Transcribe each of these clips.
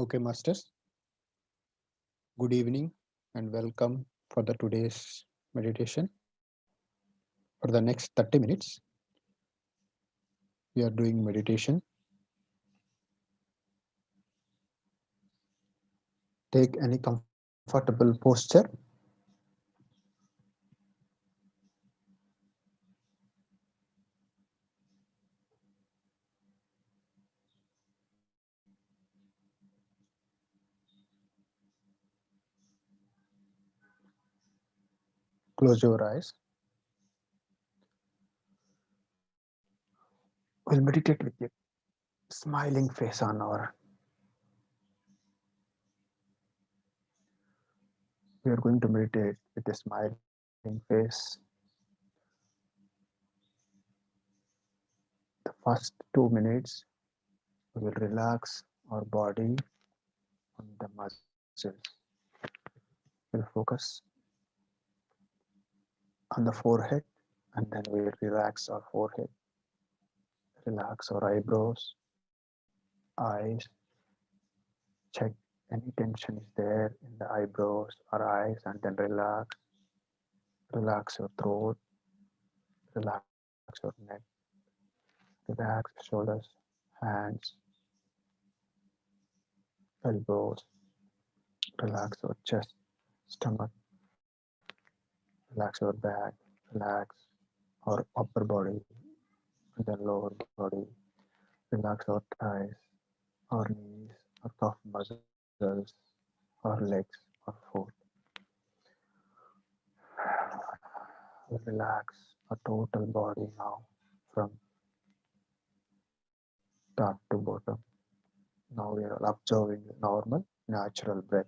Okay, masters. Good evening and welcome for the today's meditation. For the next 30 minutes, we are doing meditation. Take any comfortable posture. Close your eyes. We'll meditate with a smiling face on our. We are going to meditate with a smiling face. The first 2 minutes, we will relax our body on the muscles. We'll focus on the forehead and then we'll relax our forehead, relax our eyebrows, eyes, check any tension is there in the eyebrows or eyes and then relax your throat, relax your neck, relax shoulders, hands, elbows, relax your chest, stomach, relax your back, relax our upper body and then lower body, relax our thighs, our knees, our calf muscles, our legs, our foot. Relax our total body now from top to bottom. Now we are observing normal, natural breath.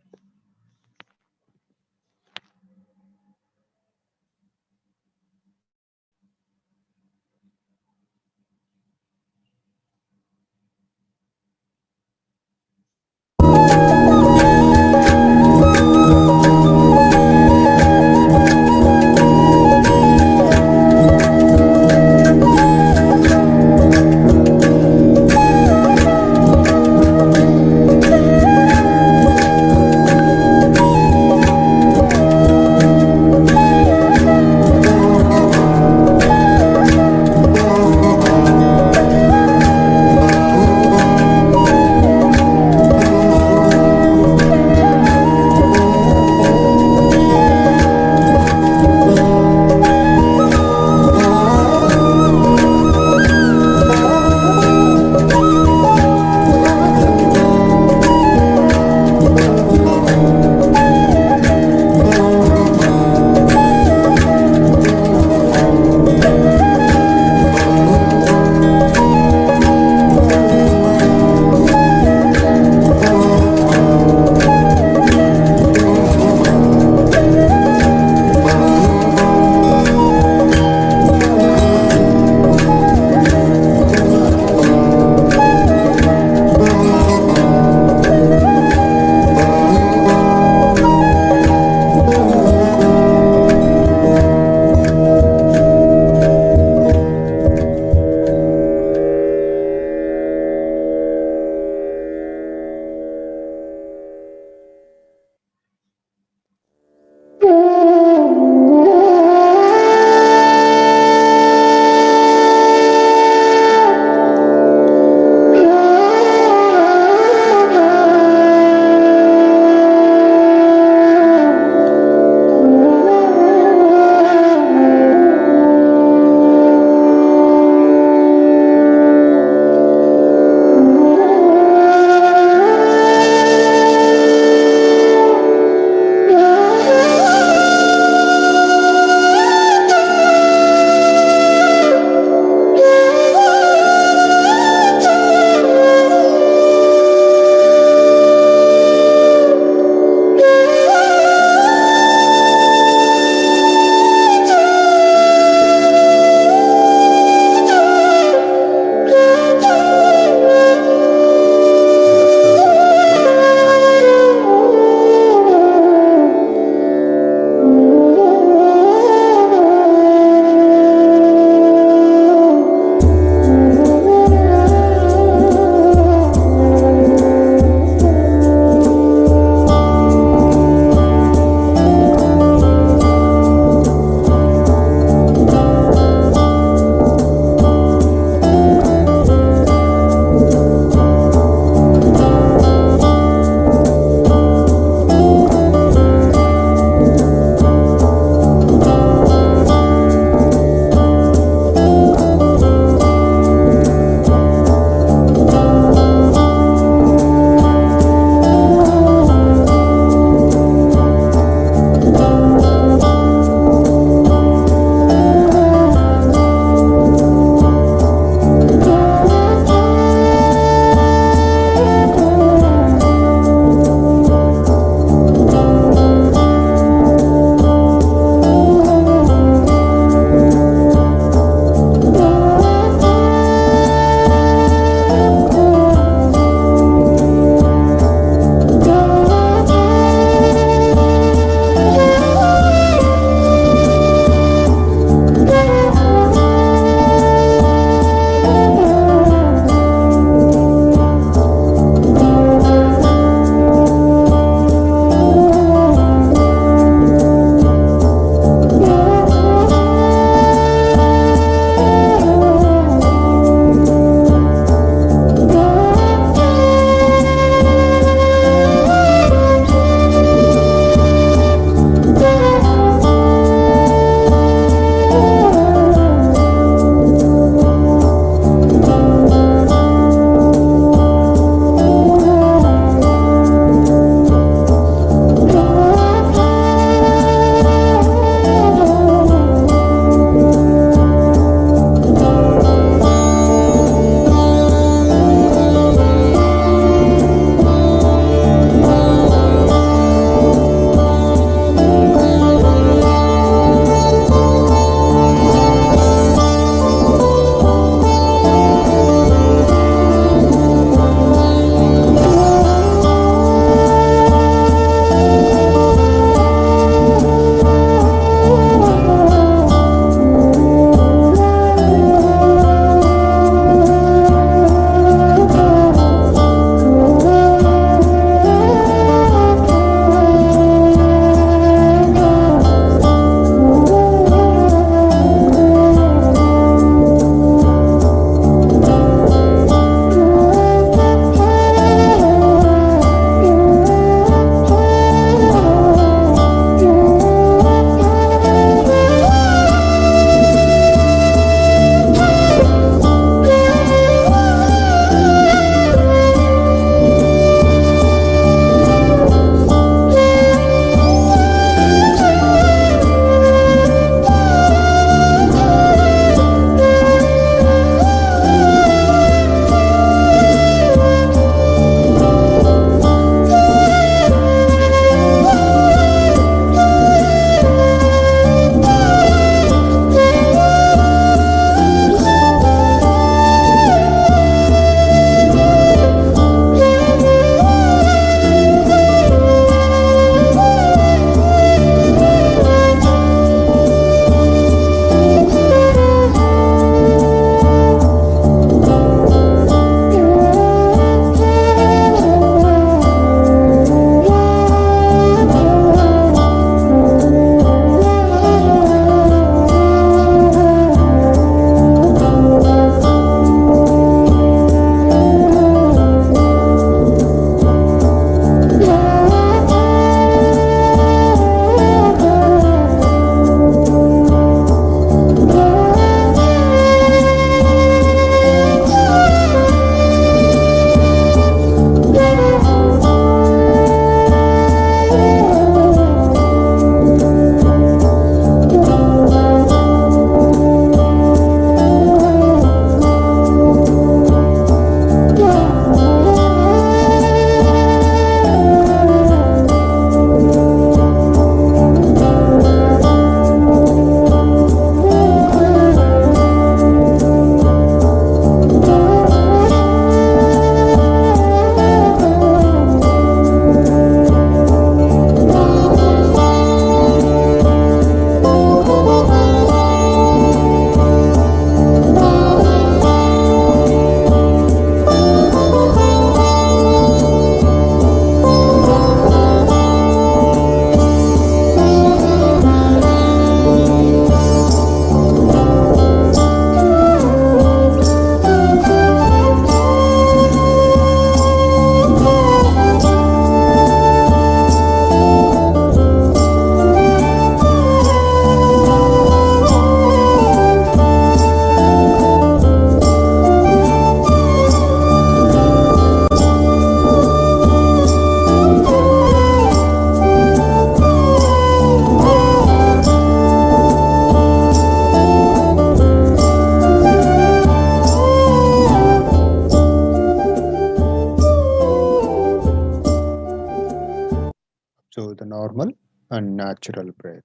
natural breath.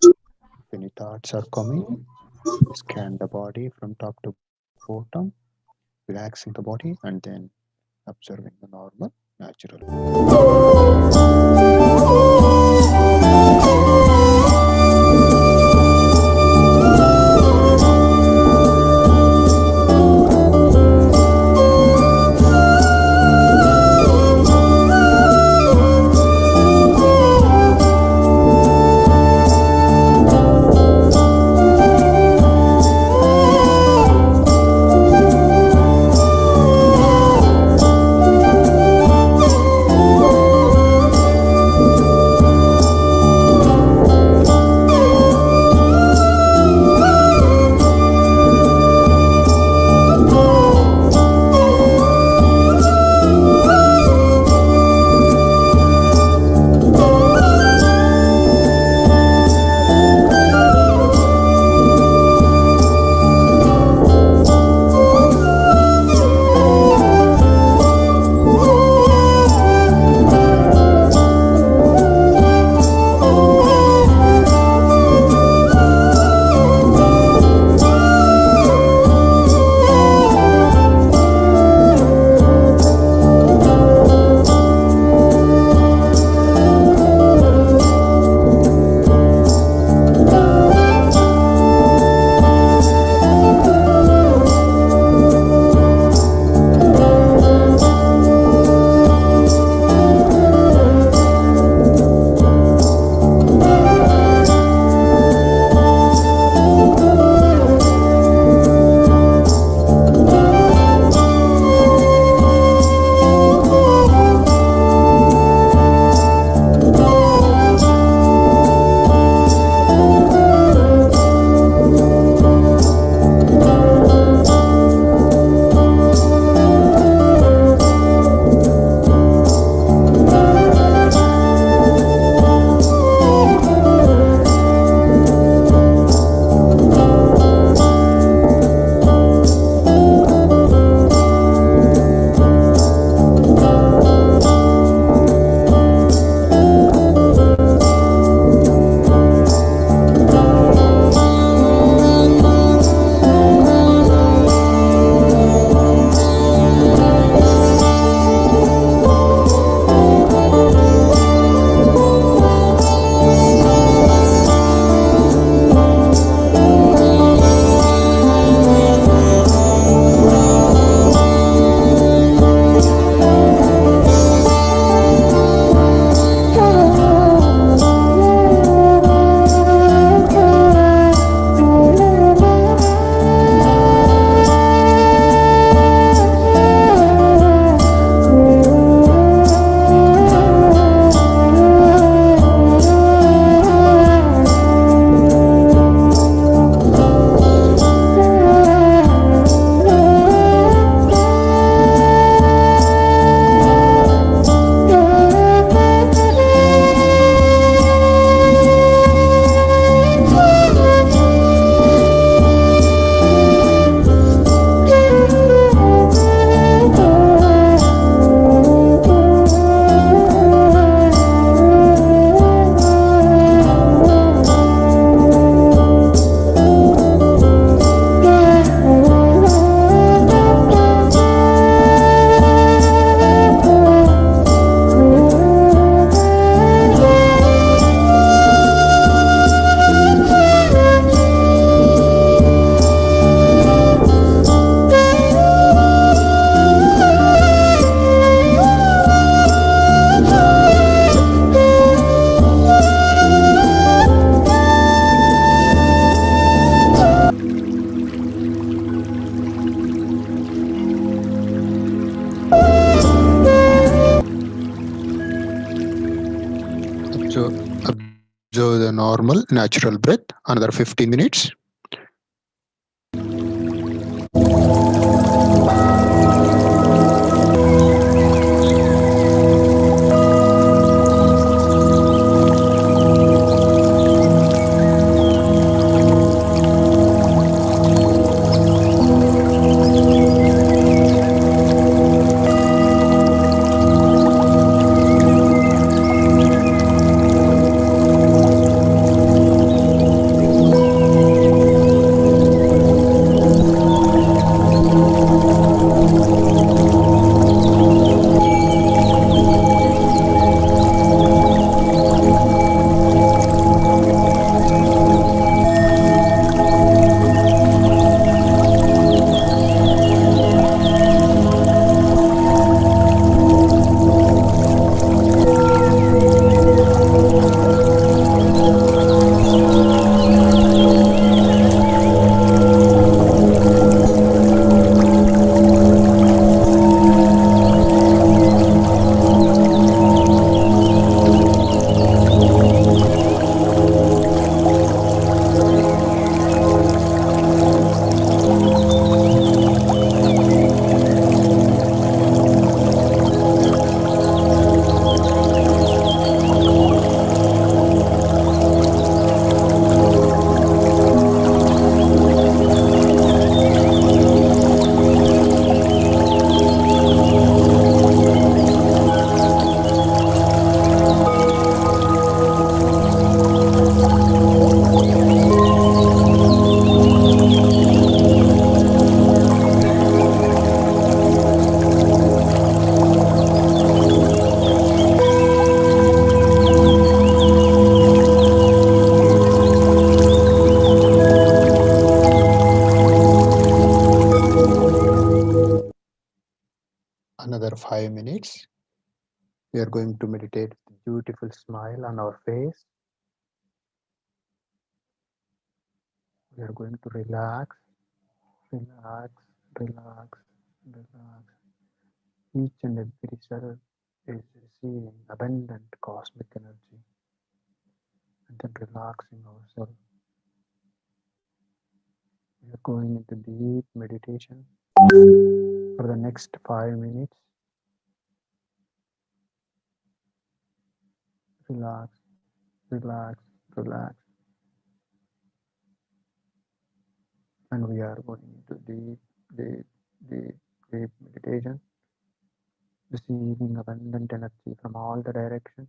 If any thoughts are coming, scan the body from top to bottom, relaxing the body, and then observing the normal, natural breath. Observe the normal, natural breath, another 15 minutes. minutes, we are going to meditate with a beautiful smile on our face. We are going to relax, relax, relax, relax. Each and every cell is receiving abundant cosmic energy and then relaxing ourselves. We are going into deep meditation for the next 5 minutes. Relax, relax, relax. And we are going into deep, deep, deep, deep meditation, receiving abundant energy from all the directions.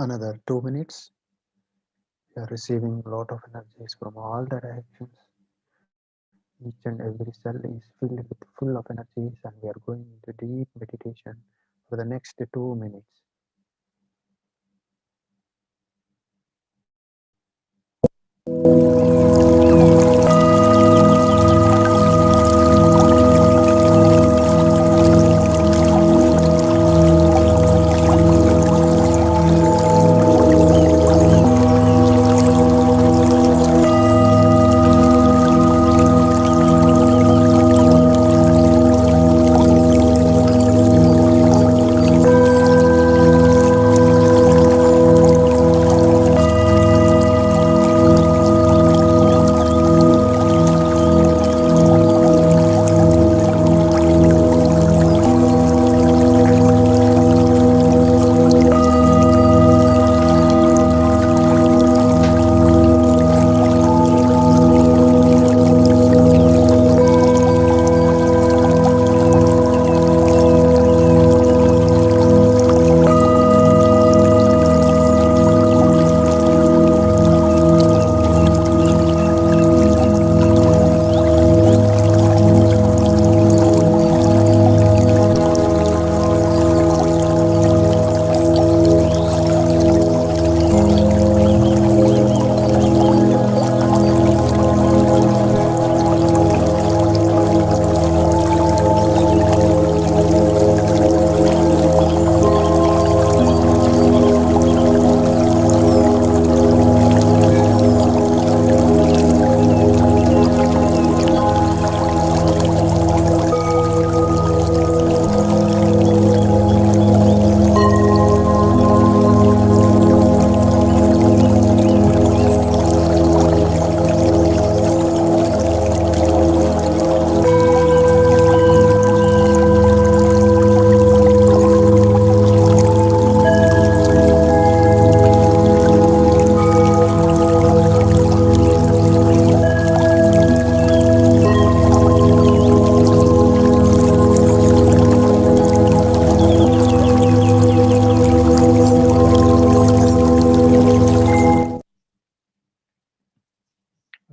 Another 2 minutes. We are receiving a lot of energies from all directions. Each and every cell is filled with full of energies, and we are going into deep meditation for the next 2 minutes.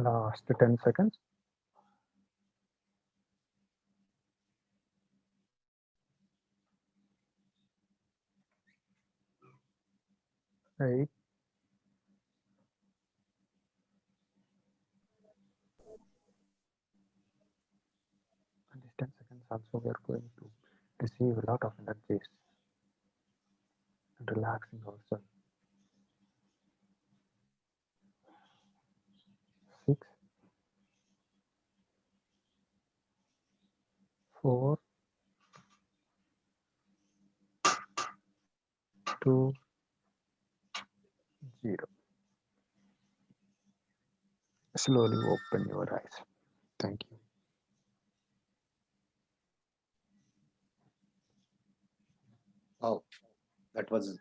Last 10 seconds. 8. And these 10 seconds also we are going to receive a lot of energies and relaxing also. 6, 4, 2, 0. Slowly open your eyes. Thank you. Oh, that was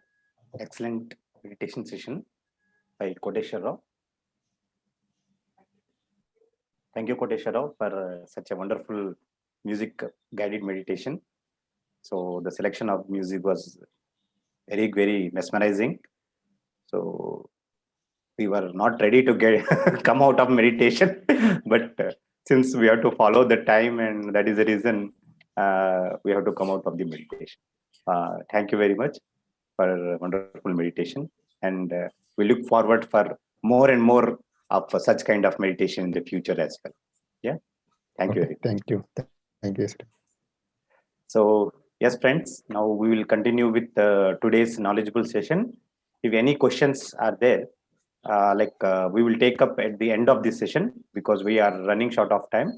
excellent meditation session by Kodeshwar Rao. Thank you, Kodeshwar Rao, for such a wonderful music guided meditation. So the selection of music was very, very mesmerizing. So we were not ready to get come out of meditation, but since we have to follow the time, and that is the reason we have to come out of the meditation. Thank you very much for wonderful meditation, and we look forward for more and more of such kind of meditation in the future as well. Yeah, thank you Okay, very much. thank you. Thank you, Sri. So yes, friends, now we will continue with today's knowledgeable session. If any questions are there, we will take up at the end of this session, because we are running short of time,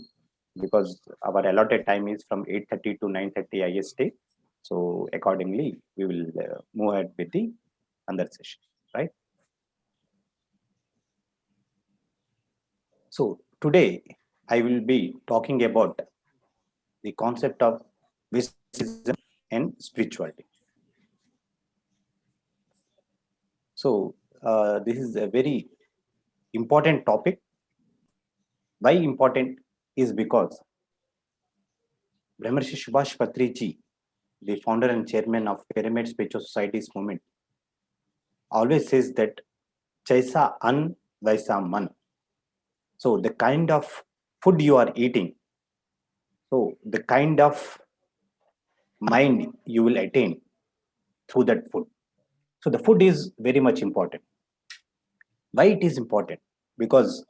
because our allotted time is from 8:30 to 9:30 IST. So accordingly, we will move ahead with the another session, right? So today I will be talking about the concept of mysticism and spirituality. So this is a very important topic. Why important is because Brahmarshi Subhash Patriji, the founder and chairman of Pyramid Spiritual Society's movement, always says that Chaisa An Vaisa Man. So the kind of food you are eating, so the kind of mind you will attain through that food. So the food is very much important. Why it is important? Because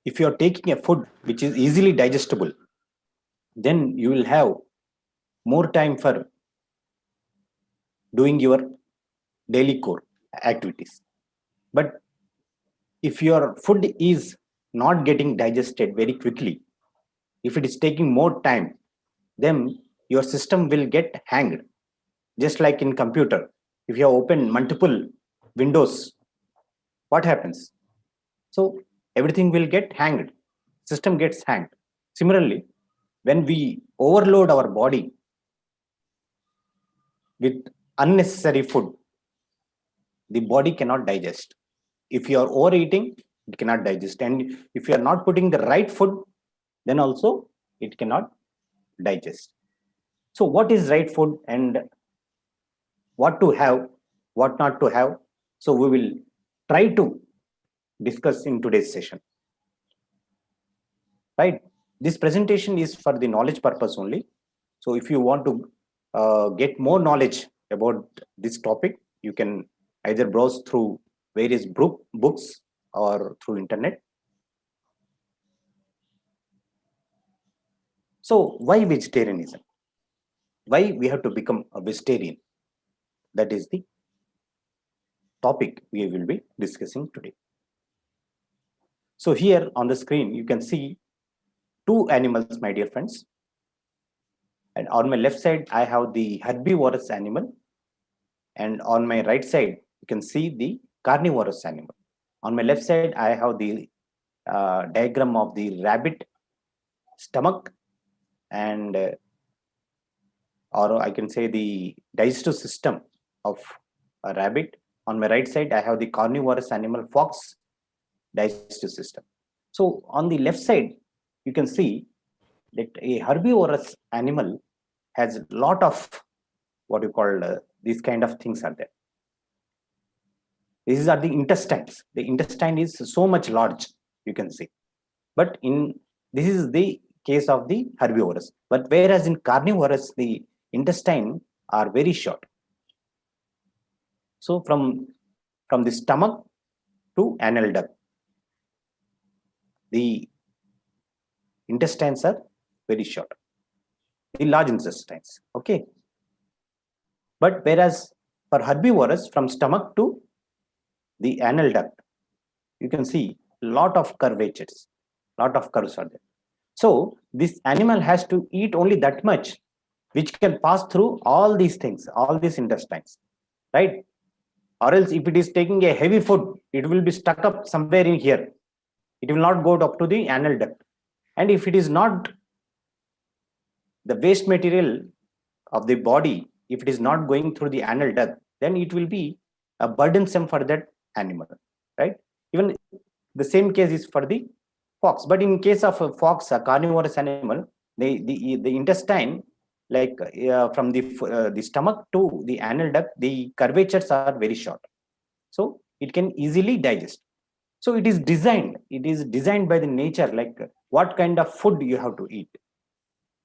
if you are taking a food which is easily digestible, then you will have more time for doing your daily core activities. But if your food is not getting digested very quickly, if it is taking more time, then your system will get hanged. Just like in computer, if you have opened multiple windows, what happens? So everything will get hanged. System gets hanged. Similarly, when we overload our body with unnecessary food, the body cannot digest. If you are overeating, it cannot digest, and if you are not putting the right food, then also it cannot digest. So what is right food, and what to have, what not to have? So we will try to discuss in today's session, right? This presentation is for the knowledge purpose only. So if you want to get more knowledge about this topic, you can either browse through various books or through internet. So why vegetarianism? Why we have to become a vegetarian? That is the topic we will be discussing today. So here on the screen, you can see two animals, my dear friends. And on my left side, I have the herbivorous animal. And on my right side, you can see the carnivorous animal. On my left side, I have the diagram of the rabbit stomach, and or I can say the digestive system of a rabbit. On my right side, I have the carnivorous animal fox digestive system. So on the left side, you can see that a herbivorous animal has a lot of what you call these kind of things are there. These are the intestines. The intestine is so much large, you can see. But in this is the case of the herbivores. But whereas in carnivorous, the intestine are very short. So from the stomach to anal duct, the intestines are very short, the large intestines. Okay. But whereas for herbivores, from stomach to the anal duct, you can see lot of curvatures, lot of curves are there. So this animal has to eat only that much, which can pass through all these things, all these intestines, right? Or else if it is taking a heavy food, it will be stuck up somewhere in here. It will not go up to the anal duct. And if it is not the waste material of the body, if it is not going through the anal duct, then it will be a burdensome for that animal, right? Even the same case is for the fox. But in case of a fox, a carnivorous animal, the intestine, like from the stomach to the anal duct, the curvatures are very short, so it can easily digest. So it is designed by the nature, like what kind of food you have to eat.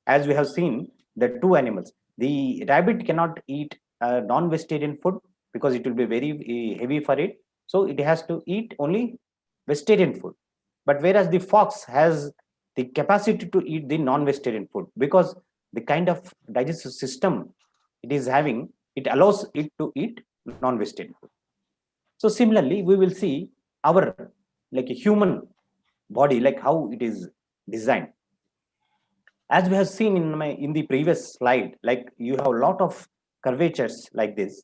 As we have seen, the two animals, the rabbit cannot eat non-vegetarian food because it will be very heavy for it, so it has to eat only vegetarian food. But whereas the fox has the capacity to eat the non-vegetarian food, because the kind of digestive system it is having, it allows it to eat non-vegetarian food. So similarly, we will see our, like a human body, like how it is designed. As we have seen in the previous slide, like you have a lot of curvatures like this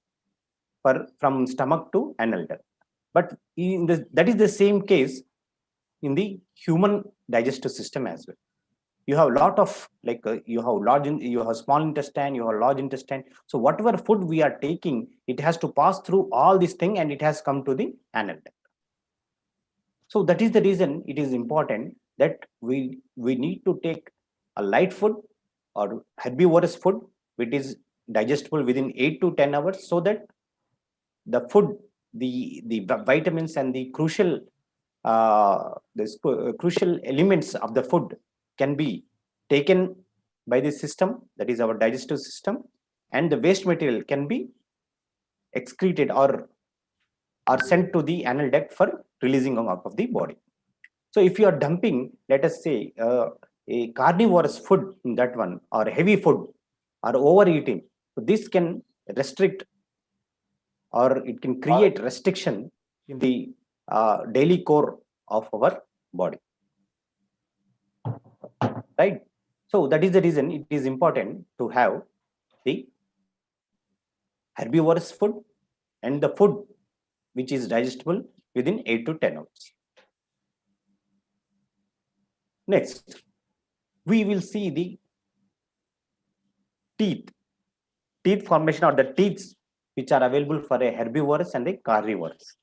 from stomach to anal duct. But that is the same case in the human digestive system as well. You have a lot of, like you have small intestine, you have large intestine. So whatever food we are taking, it has to pass through all this thing and it has come to the anal duct. So that is the reason it is important that we need to take a light food or herbivorous food which is digestible within 8 to 10 hours, so that the food, the vitamins and the crucial elements of the food can be taken by the system, that is our digestive system, and the waste material can be excreted or sent to the anal duct for releasing out of the body. So if you are dumping, let us say, a carnivorous food in that one, or heavy food, or overeating, so this can restrict, or it can create restriction in the daily core of our body, right? So that is the reason it is important to have the herbivorous food and the food which is digestible within 8 to 10 hours. Next, we will see the teeth formation, or the teeth which are available for a herbivorous and a carnivorous.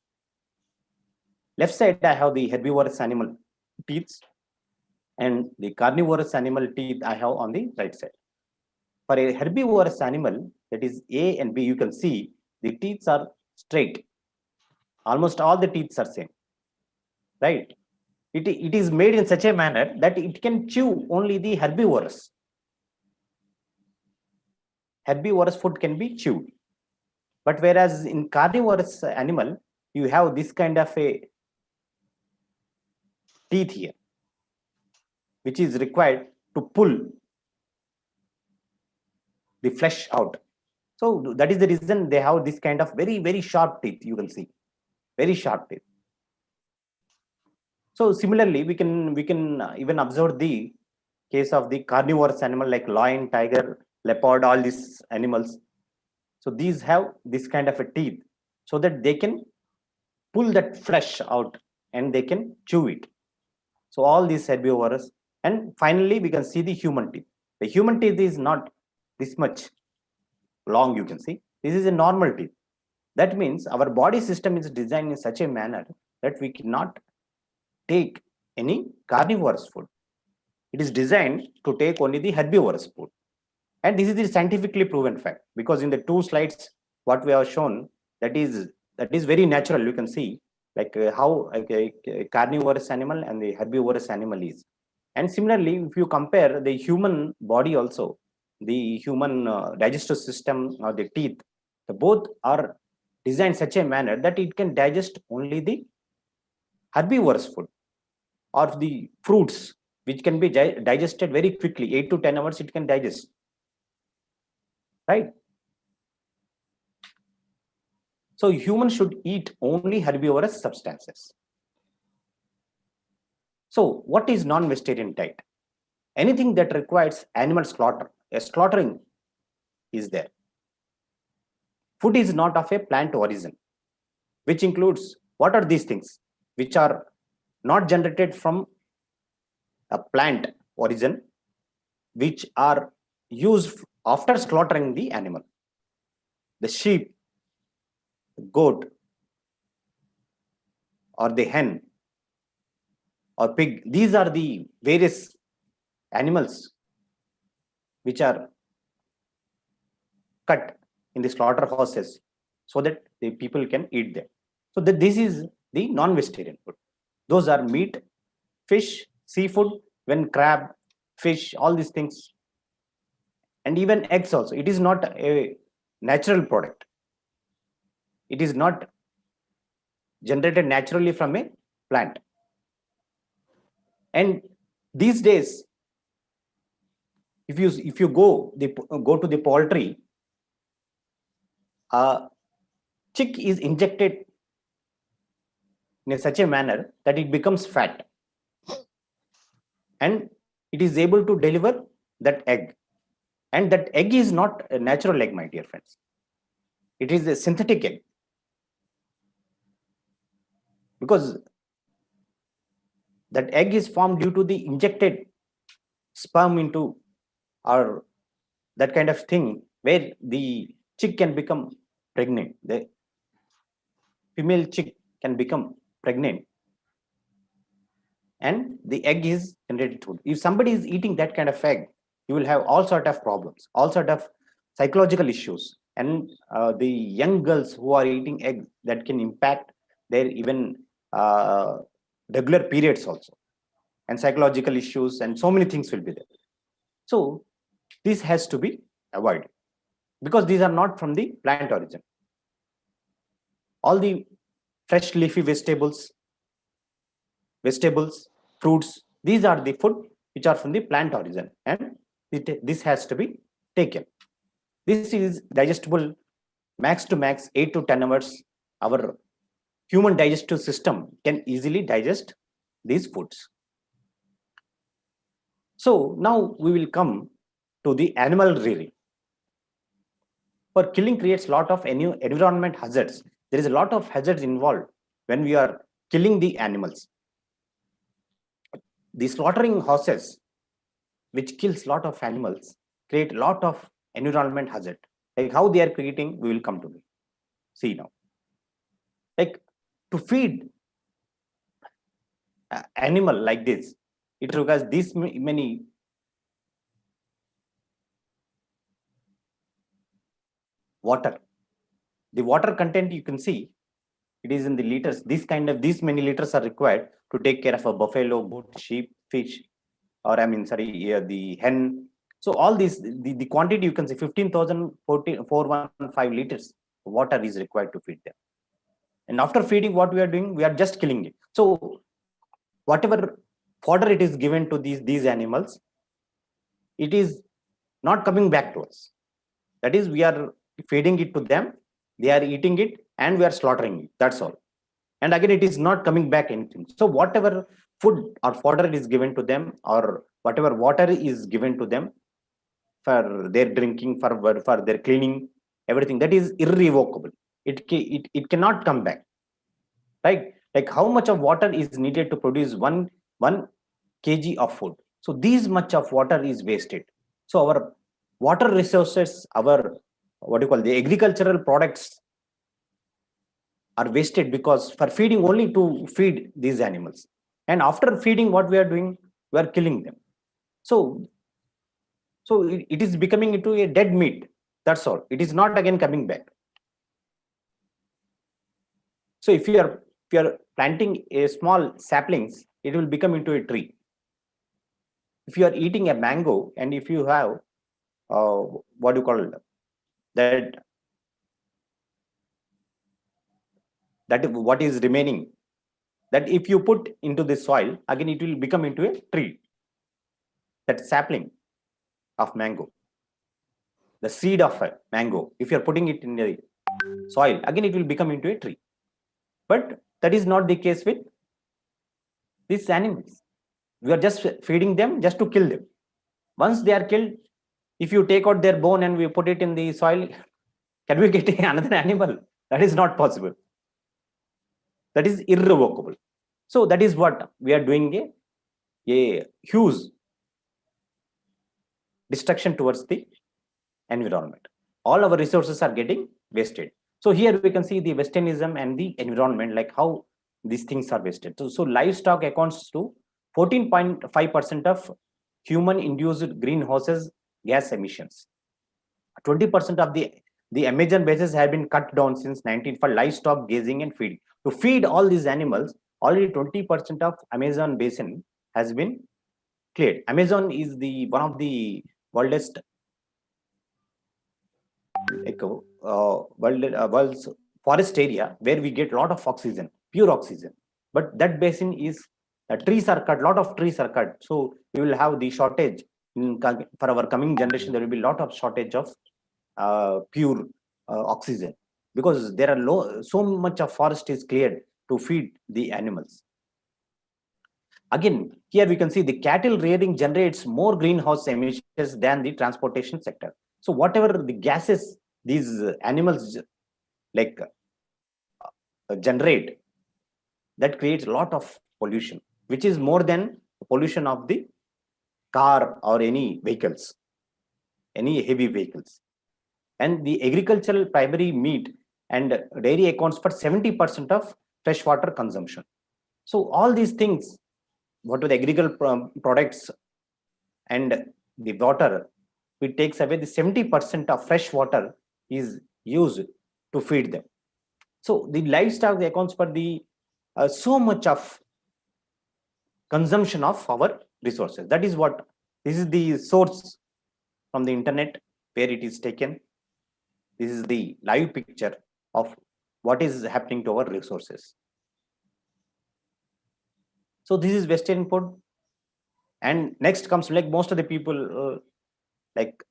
Left side, I have the herbivorous animal teeth, and the carnivorous animal teeth I have on the right side. For a herbivorous animal, that is A and B, you can see the teeth are straight. Almost all the teeth are same, right? It is made in such a manner that it can chew only the herbivorous. Herbivorous food can be chewed. But whereas in carnivorous animal, you have this kind of a teeth here, which is required to pull the flesh out. So that is the reason they have this kind of very, very sharp teeth. You will see very sharp teeth. So similarly, we can even observe the case of the carnivorous animal like lion, tiger, leopard, all these animals. So these have this kind of a teeth, so that they can pull that flesh out and they can chew it. So all these herbivorous. And finally, we can see the human teeth. The human teeth is not this much long, you can see. This is a normal teeth. That means our body system is designed in such a manner that we cannot take any carnivorous food. It is designed to take only the herbivorous food. And this is the scientifically proven fact, because in the two slides, what we have shown, that is that is very natural. You can see like how a carnivorous animal and the herbivorous animal is. And similarly, if you compare the human body also, the human digestive system or the teeth, the both are designed such a manner that it can digest only the herbivorous food or the fruits, which can be digested very quickly. 8 to 10 hours it can digest, right? So humans should eat only herbivorous substances. So what is non-vegetarian diet? Anything that requires animal slaughter, a slaughtering is there. Food is not of a plant origin, which includes what are these things which are not generated from a plant origin, which are used after slaughtering the animal. The sheep, the goat, or the hen, or pig, these are the various animals which are cut in the slaughterhouses so that the people can eat them. So that this is the non-vegetarian food. Those are meat, fish, seafood, when crab, fish, all these things, and even eggs also. It is not a natural product. It is not generated naturally from a plant. And these days, if you go to the poultry, chick is injected in such a manner that it becomes fat, and it is able to deliver that egg. And that egg is not a natural egg, my dear friends. It is a synthetic egg, because that egg is formed due to the injected sperm into, or that kind of thing, where the chick can become pregnant. The female chick can become pregnant, and the egg is generated food. If somebody is eating that kind of egg, you will have all sort of problems, all sort of psychological issues. And the young girls who are eating egg, that can impact their even uh, regular periods also, and psychological issues, and so many things will be there. So this has to be avoided, because these are not from the plant origin. All the fresh leafy vegetables, fruits, these are the food which are from the plant origin, and this has to be taken. This is digestible max to max 8 to 10 hours. Our human digestive system can easily digest these foods. So now we will come to the animal rearing. For killing creates a lot of environment hazards. There is a lot of hazards involved when we are killing the animals. The slaughtering horses, which kills a lot of animals, create a lot of environment hazard. Like how they are creating, we will come to see now. Like to feed an animal like this, it requires this many water. The water content, you can see it is in the liters. These many liters are required to take care of a buffalo, goat, sheep, fish, or I mean, sorry, the hen. So all these, the quantity, you can see 15,415 liters of water is required to feed them. And after feeding, what we are doing, we are just killing it. So whatever fodder it is given to these animals, it is not coming back to us. That is, we are feeding it to them, they are eating it, and we are slaughtering it. That's all. And again, it is not coming back anything. So whatever food or fodder is given to them, or whatever water is given to them for their drinking, for their cleaning, everything, that is irrevocable. It cannot come back, right? Like how much of water is needed to produce one kg of food. So this much of water is wasted. So our water resources, our what do you call, the agricultural products are wasted, because for feeding, only to feed these animals. And after feeding, what we are doing, we are killing them. So it is becoming into a dead meat. That's all. It is not again coming back. So if you are planting a small saplings, it will become into a tree. If you are eating a mango, and if you have what do you call it, that what is remaining, that if you put into the soil again, it will become into a tree. That sapling of mango, the seed of a mango, if you are putting it in the soil, again it will become into a tree. But that is not the case with these animals. We are just feeding them just to kill them. Once they are killed, if you take out their bone and we put it in the soil, can we get another animal? That is not possible. That is irrevocable. So that is what we are doing, a huge destruction towards the environment. All our resources are getting wasted. So here we can see the westernism and the environment, like how these things are wasted. So livestock accounts to 14.5% of human induced greenhouses gas emissions. 20% of the Amazon bases have been cut down since 19 for livestock grazing and feeding. To feed all these animals, already 20% of Amazon basin has been cleared. Amazon is the one of the world's world's forest area where we get a lot of oxygen, pure oxygen. But that basin is trees are cut, lot of trees are cut. So we will have the shortage for our coming generation. There will be a lot of shortage of pure oxygen, because there are so much of forest is cleared to feed the animals. Again, here we can see the cattle rearing generates more greenhouse emissions than the transportation sector. So whatever the gases these animals like generate, that creates a lot of pollution, which is more than pollution of the car or any vehicles, any heavy vehicles. And the agricultural primary meat and dairy accounts for 70% of freshwater consumption. So all these things, what are the agricultural products and the water, it takes away the 70% of fresh water is used to feed them. So the livestock accounts for the so much of consumption of our resources. That is what, this is the source from the internet where it is taken. This is the live picture of what is happening to our resources. So this is Western food. And next comes, like most of the people like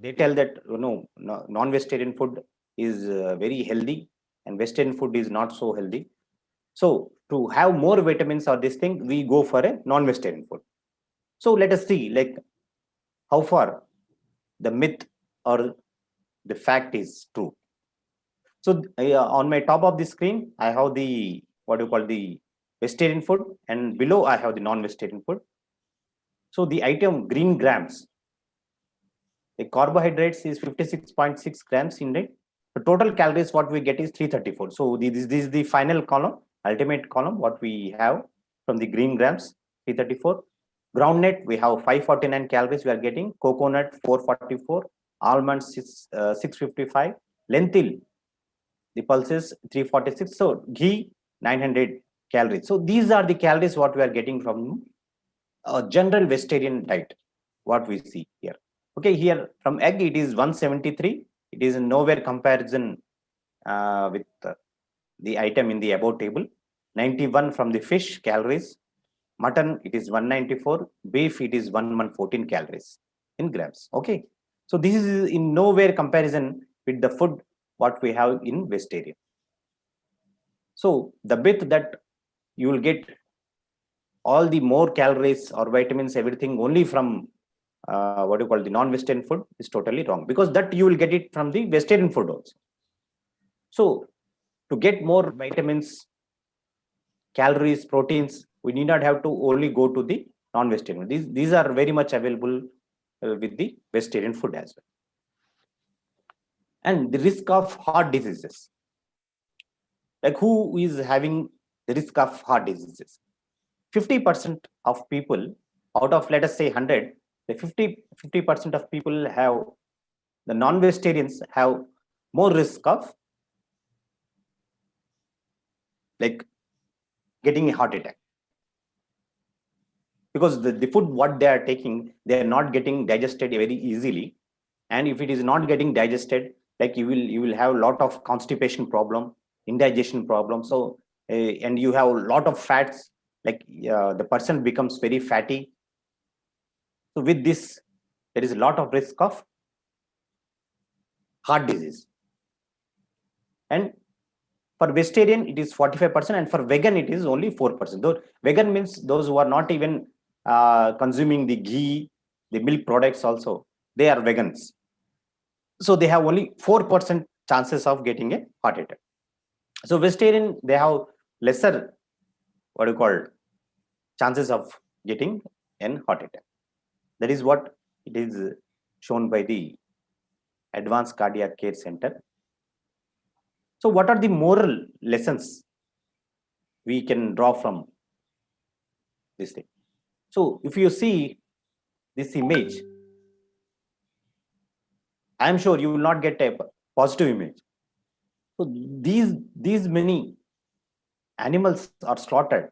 they tell that non-vegetarian food is very healthy and Western food is not so healthy. So to have more vitamins or this thing, we go for a non-vegetarian food. So let us see like how far the myth or the fact is true. So on my top of the screen, I have the what you call the vegetarian food, and below I have the non-vegetarian food. So the item green grams, the carbohydrates is 56.6 grams in it. The total calories what we get is 334. So this is the final column, ultimate column, what we have from the green grams, 334. Groundnut, we have 549 calories we are getting. Coconut, 444. Almonds, 655. Lentil, the pulses, 346. So ghee, 900 calories. So these are the calories what we are getting from a general vegetarian diet, what we see here. Okay, here from egg it is 173. It is nowhere comparison with the item in the above table. 91 from the fish calories. Mutton, it is 194. Beef, it is 114 calories in grams. Okay, so this is in nowhere comparison with the food what we have in vegetarian. So the myth that you will get all the more calories or vitamins, everything only from what you call the non-vegetarian food is totally wrong, because that you will get it from the vegetarian food also. So to get more vitamins, calories, proteins, we need not have to only go to the non-vegetarian. These are very much available with the vegetarian food as well. And the risk of heart diseases, like who is having the risk of heart diseases? 50% of people out of, let us say 100, the 50% of people have, the non-vegetarians have more risk of like getting a heart attack, because the food what they are taking, they are not getting digested very easily. And if it is not getting digested, like you will have a lot of constipation problem, indigestion problem. So and you have a lot of fats, like the person becomes very fatty. So with this, there is a lot of risk of heart disease. And for vegetarian, it is 45%, and for vegan, it is only 4%. Though vegan means those who are not even consuming the ghee, the milk products also, they are vegans. So they have only 4% chances of getting a heart attack. So vegetarian, they have lesser, what do you call, chances of getting an heart attack. That is what it is shown by the Advanced Cardiac Care Center. So what are the moral lessons we can draw from this thing? So if you see this image, I am sure you will not get a positive image. So these many animals are slaughtered.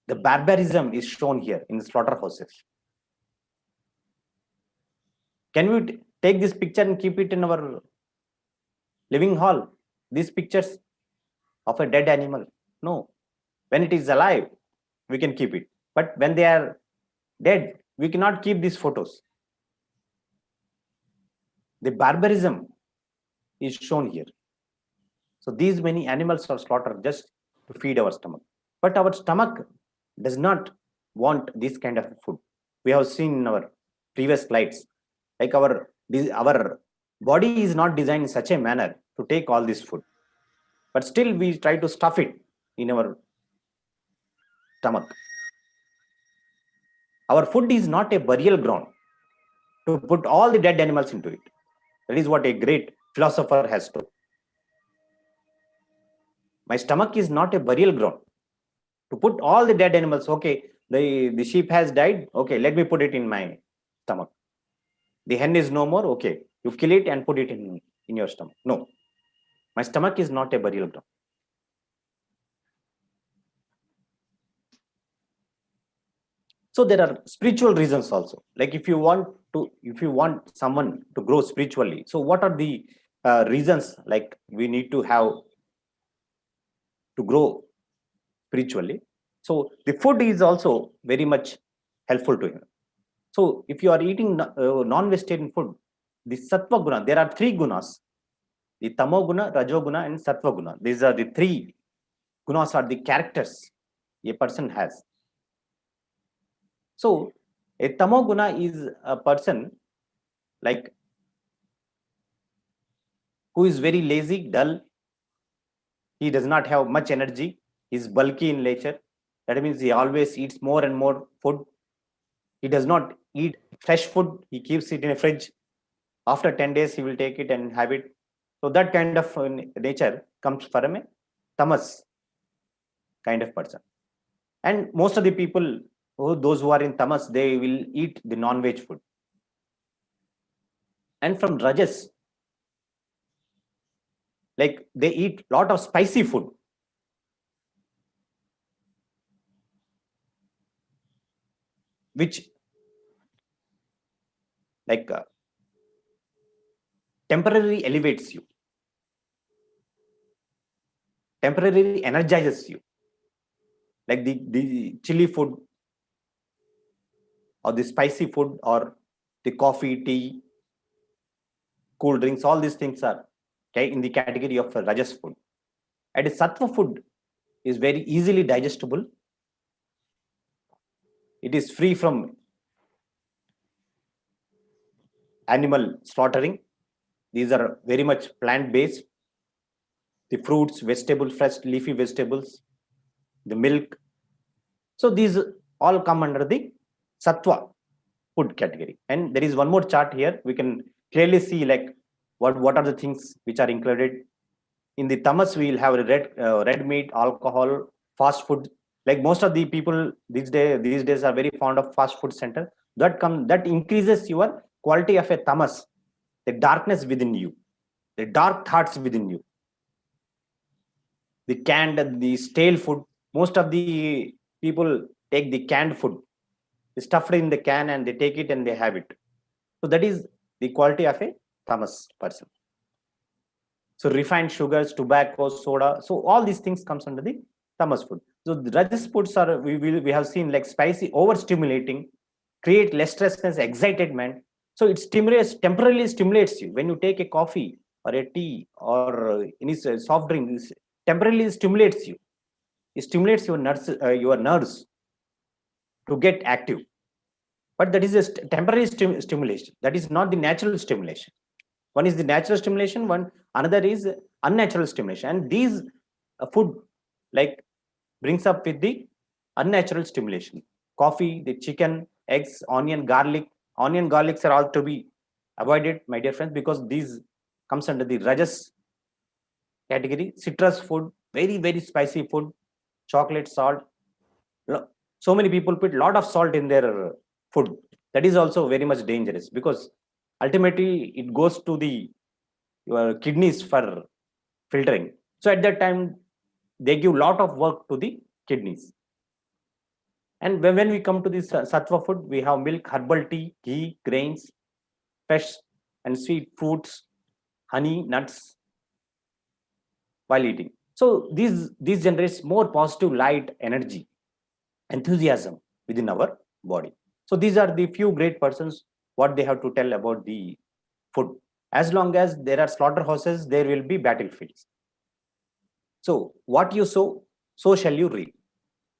The barbarism is shown here in slaughterhouses. Can we take this picture and keep it in our living hall? These pictures of a dead animal? No. When it is alive, we can keep it. But when they are dead, we cannot keep these photos. The barbarism is shown here. So these many animals are slaughtered just to feed our stomach. But our stomach does not want this kind of food. We have seen in our previous slides, like our body is not designed in such a manner to take all this food. But still we try to stuff it in our stomach. Our food is not a burial ground to put all the dead animals into it. That is what a great philosopher has told. My stomach is not a burial ground to put all the dead animals. Okay, the sheep has died. Okay, let me put it in my stomach. The hen is no more. Okay, you kill it and put it in your stomach. No, my stomach is not a burial ground. So there are spiritual reasons also. Like if you want someone to grow spiritually, so what are the reasons like we need to have to grow spiritually? So the food is also very much helpful to him. So if you are eating non-vegetarian food, the sattva guna, there are three gunas: the tamo guna, rajo guna, and sattva guna. These are the three gunas, are the characters a person has. So a tamo guna is a person like who is very lazy, dull. He does not have much energy. He is bulky in nature. That means he always eats more and more food. He does not eat fresh food. He keeps it in a fridge. After 10 days, he will take it and have it. So that kind of nature comes from a tamas kind of person. And most of the people, those who are in tamas, they will eat the non-veg food. And from rajas, like they eat a lot of spicy food. Which like temporarily elevates you, temporarily energizes you. Like the chili food or the spicy food or the coffee, tea, cool drinks, all these things are okay in the category of rajas food. And sattva food is very easily digestible. It is free from animal slaughtering. These are very much plant-based. The fruits, vegetables, fresh leafy vegetables, the milk. So these all come under the sattva food category. And there is one more chart here. We can clearly see like what are the things which are included. In the tamas, we will have red meat, alcohol, fast food. Like most of the people these days are very fond of fast food center. That increases your quality of a tamas, the darkness within you, the dark thoughts within you. the canned, the stale food. Most of the people take the canned food, they stuff it in the can and they take it and they have it. So that is the quality of a tamas person. So refined sugars, tobacco, soda, so all these things comes under the tamas food. So the rajas foods are, we have seen like spicy, overstimulating, create restlessness, excitement. So it stimulates, temporarily stimulates you. When you take a coffee or a tea or any soft drink, it temporarily stimulates you. It stimulates your nerves to get active. But that is a temporary stimulation. That is not the natural stimulation. One is the natural stimulation, one another is unnatural stimulation. And these food like brings up with the unnatural stimulation. Coffee, the chicken, eggs, onion, garlic. Onion, garlics are all to be avoided, my dear friends, because these comes under the rajas category. Citrus food, very, very spicy food, chocolate, salt. So many people put a lot of salt in their food. That is also very much dangerous because ultimately it goes to the your kidneys for filtering. So at that time, they give lot of work to the kidneys. And when we come to this sattva food, we have milk, herbal tea, ghee, grains, fresh and sweet fruits, honey, nuts while eating. So these generates more positive light, energy, enthusiasm within our body. So these are the few great persons what they have to tell about the food. As long as there are slaughterhouses, there will be battlefields. So what you sow, so shall you reap.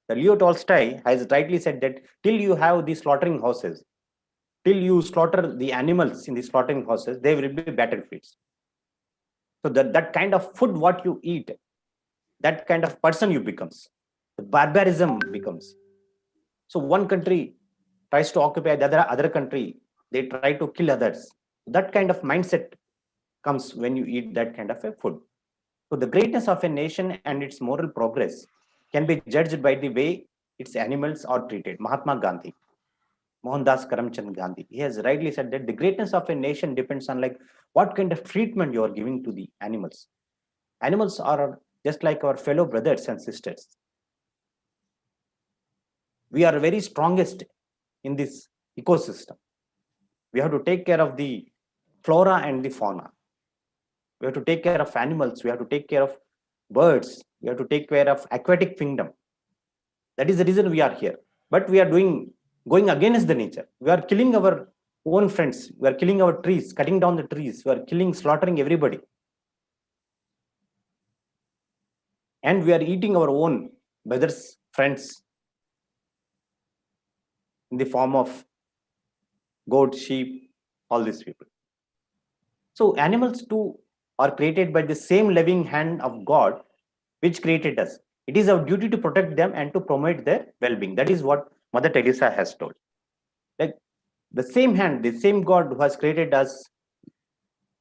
The Leo Tolstoy has rightly said that till you have the slaughtering houses, till you slaughter the animals in the slaughtering houses, there will be battlefields. So that kind of food what you eat, that kind of person you becomes. The barbarism becomes. So one country tries to occupy the other country, they try to kill others. That kind of mindset comes when you eat that kind of a food. So the greatness of a nation and its moral progress can be judged by the way its animals are treated. Mahatma Gandhi, Mohandas Karamchand Gandhi, he has rightly said that the greatness of a nation depends on like what kind of treatment you are giving to the animals. Animals are just like our fellow brothers and sisters. We are very strongest in this ecosystem. We have to take care of the flora and the fauna. We have to take care of animals. We have to take care of birds. We have to take care of aquatic kingdom. That is the reason we are here. But we are going against the nature. We are killing our own friends. We are killing our trees, cutting down the trees. We are killing, slaughtering everybody. And we are eating our own brothers, friends in the form of goat, sheep, all these people. So animals too are created by the same loving hand of God which created us. It is our duty to protect them and to promote their well-being. That is what Mother Teresa has told. Like the same hand, the same God who has created us,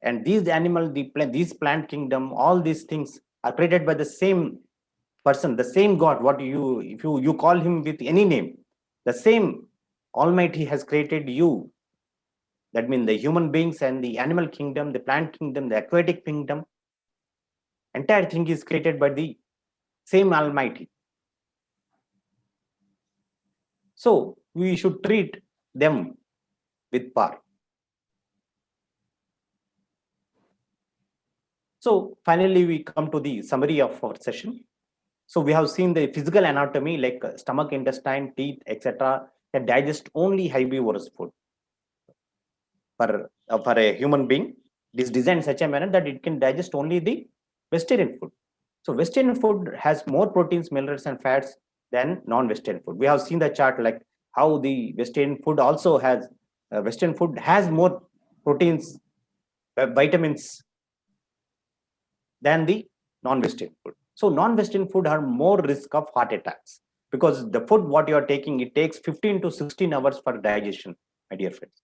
and these animal, these plant kingdom, all these things are created by the same person, the same God. What if you call him with any name, the same Almighty has created you. That means the human beings and the animal kingdom, the plant kingdom, the aquatic kingdom, entire thing is created by the same Almighty. So we should treat them with power. So finally, we come to the summary of our session. So we have seen the physical anatomy like stomach, intestine, teeth, etc. can digest only herbivorous food. For a human being, it is designed in such a manner that it can digest only the vegetarian food. So vegetarian food has more proteins, minerals, and fats than non-vegetarian food. We have seen the chart like how the vegetarian food also has vegetarian food has more proteins, vitamins than the non-vegetarian food. So non-vegetarian food have more risk of heart attacks because the food what you are taking, it takes 15 to 16 hours for digestion, my dear friends.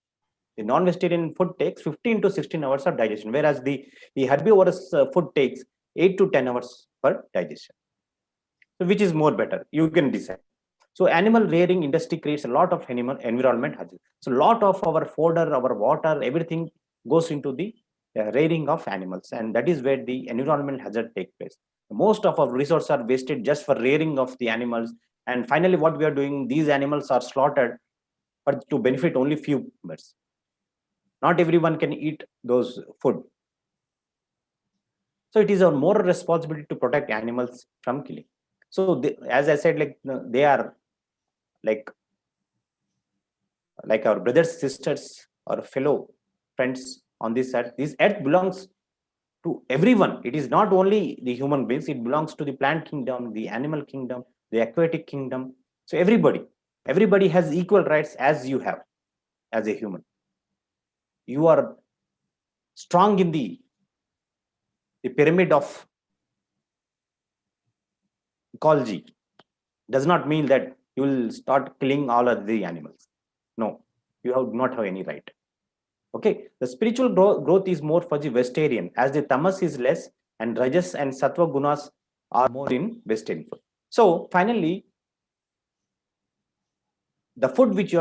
The non-vegetarian food takes 15 to 16 hours of digestion, whereas the herbivorous food takes 8 to 10 hours for digestion. So which is more better? You can decide. So animal rearing industry creates a lot of animal environment hazard. So a lot of our fodder, our water, everything goes into the rearing of animals, and that is where the environment hazard takes place. Most of our resources are wasted just for rearing of the animals. And finally, what we are doing, these animals are slaughtered for to benefit only few members. Not everyone can eat those food. So it is our moral responsibility to protect animals from killing. So as I said, like they are like our brothers, sisters, or fellow friends on this earth. This earth belongs to everyone. It is not only the human beings, it belongs to the plant kingdom, the animal kingdom, the aquatic kingdom. So everybody has equal rights as you have as a human. You are strong in the pyramid of ecology. Does not mean that you will start killing all of the animals. No, you do not have any right. Okay, the spiritual growth is more for the vegetarian, as the tamas is less and rajas and sattva gunas are more in vegetarian food. So finally, the food which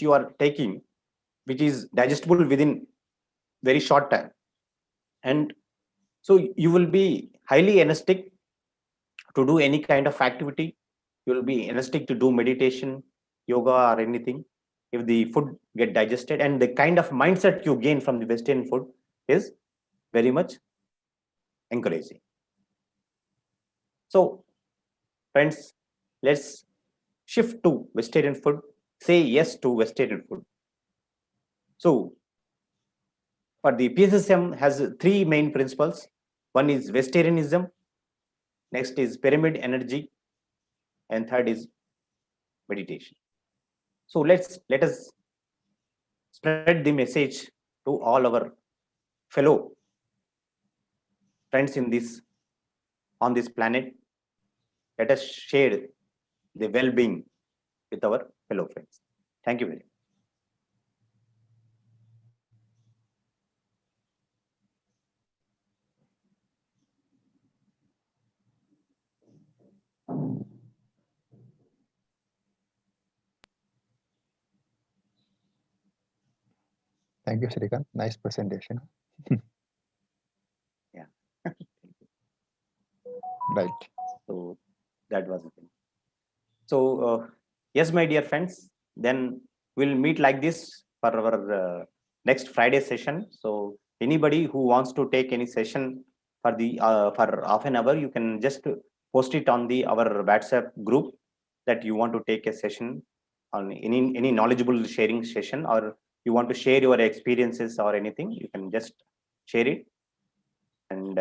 you are taking, which is digestible within very short time, and so you will be highly energetic to do any kind of activity. You will be energetic to do meditation, yoga, or anything if the food get digested, and the kind of mindset you gain from the vegetarian food is very much encouraging. So friends, let's shift to vegetarian food. Say yes to vegetarian food. So for the PSSM has three main principles. One is vegetarianism, next is pyramid energy, and third is meditation. So let us spread the message to all our fellow friends in this on this planet. Let us share the well-being with our fellow friends. Thank you very much. Thank you, Shrikant. Nice presentation. Yeah. Right. So that was the thing. So yes, my dear friends, then we'll meet like this for our next Friday session. So anybody who wants to take any session for half an hour, you can just post it on the our WhatsApp group that you want to take a session on any knowledgeable sharing session, or you want to share your experiences or anything. You can just share it, and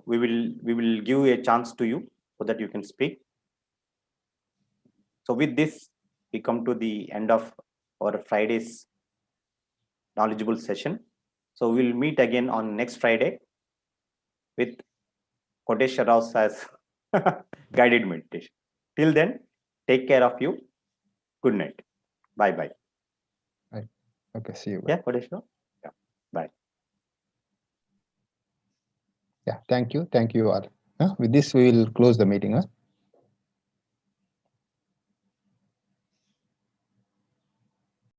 we will give a chance to you so that you can speak. So with this, we come to the end of our Friday's knowledgeable session. So we'll meet again on next Friday with Kotesh Rao's as guided meditation. Till then, take care of you. Good night. Bye bye. Right. Okay. See you. Yeah, Kotesh Rao? Yeah. Bye. Yeah. Thank you. Thank you all. With this, we will close the meeting.